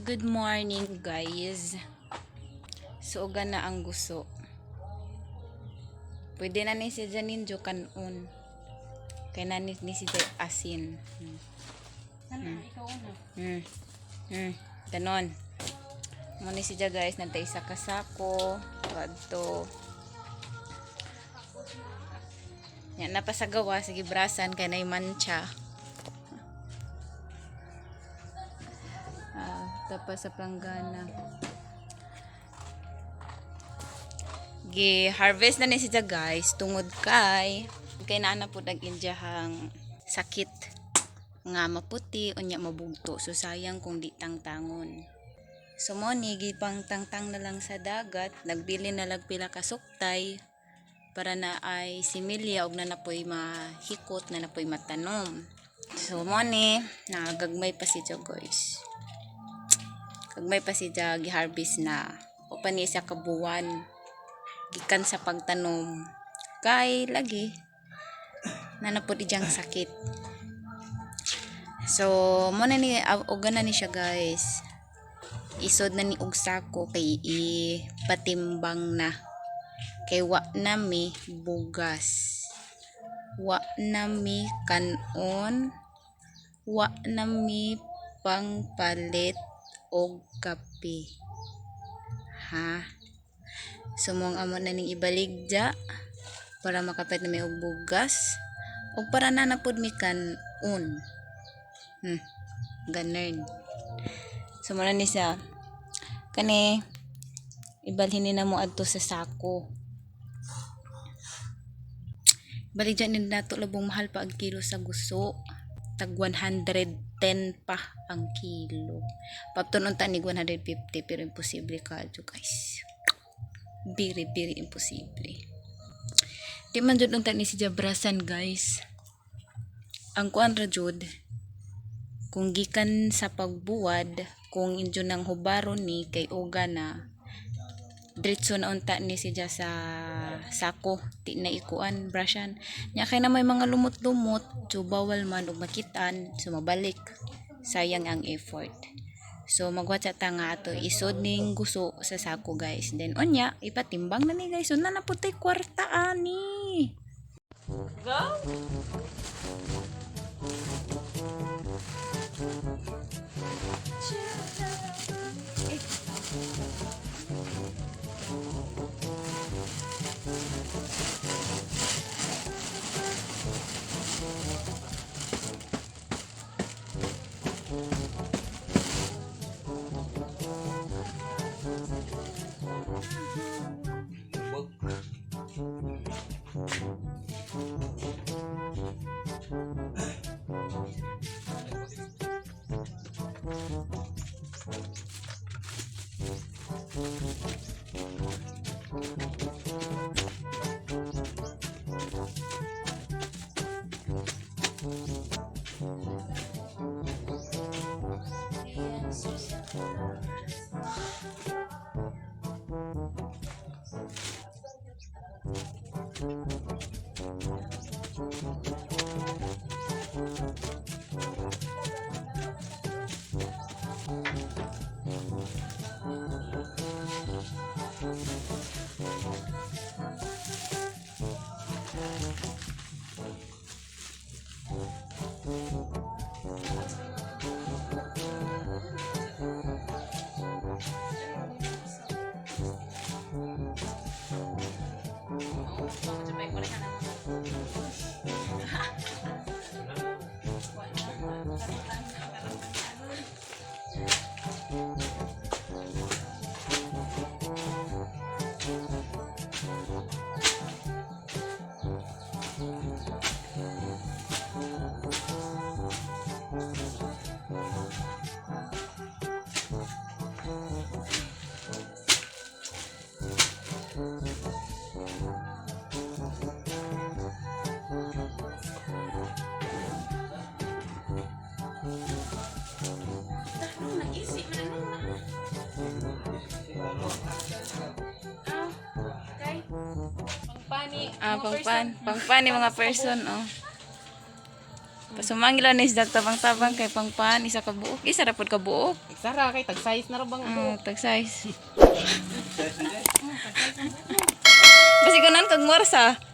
Good morning guys. Suoga na ang guso. Pwede na ni si Janinjo kanon. Kaya na ni si asin. Ikaw una. Ganon. Muna si guys, nantay sa kasako. Kadto. Yan, napasagawa. Sige, brasan. Kaya na mancha. Tapos sa planggana. Harvest na ni siya guys tungod kay naana po nag-indyahang sakit nga maputi unya mabugto, so sayang kung di tangtangon. So mo ni gipang tangtang na lang sa dagat, nagbili na lag pila ka suktay para na ay similya og na napoy mahikot na napoy matanom. So mo ni nagagmay pa si guys. Kagmay pa si gi-harvest na o pa ni sa kabuwan gikan sa pagtanom kay lagi nanapod ijang sakit. So mo na ni og na ni siya guys, isod na ni og sako kay ipatimbang na kay wa na mi bugas, wa na mi kanon, wa na mi pangpalit og kape ha. Sumong amo na ning ibaligja para makapit na may og bugas o para na napod mi kanon. Ganun. So muna ni sa kani ibalhin ni na mo adto sa sako. Baligya ni nato labong mahal pa ang kilo sa guso. Tag 110 pa ang kilo. Papton unta ni 150 pero imposible kadyo guys. Very imposible. Di man jud unta ni si Jabrasan guys. Ang kuan ra jud kung gikan sa pagbuwad, kung injo nang hubaron ni kay uga na diretso na unta ni siya sa sako, di na ikuan brushan nya kay na may mga lumot-lumot, so bawal man og makitaan, so mabalik, sayang ang effort. So magwatsa ta nga ato isod ning guso sa sako guys, then onya ipatimbang na ni guys, so na naputay kwarta ani. Go. Pangpan ni mga person, oh. Pasumangil lang is tabang-tabang kay pangpan isa ka buok. Isa ra pod ka buok. Sara kay tag size na ra bang Tag size. Basi kunan kag morsa.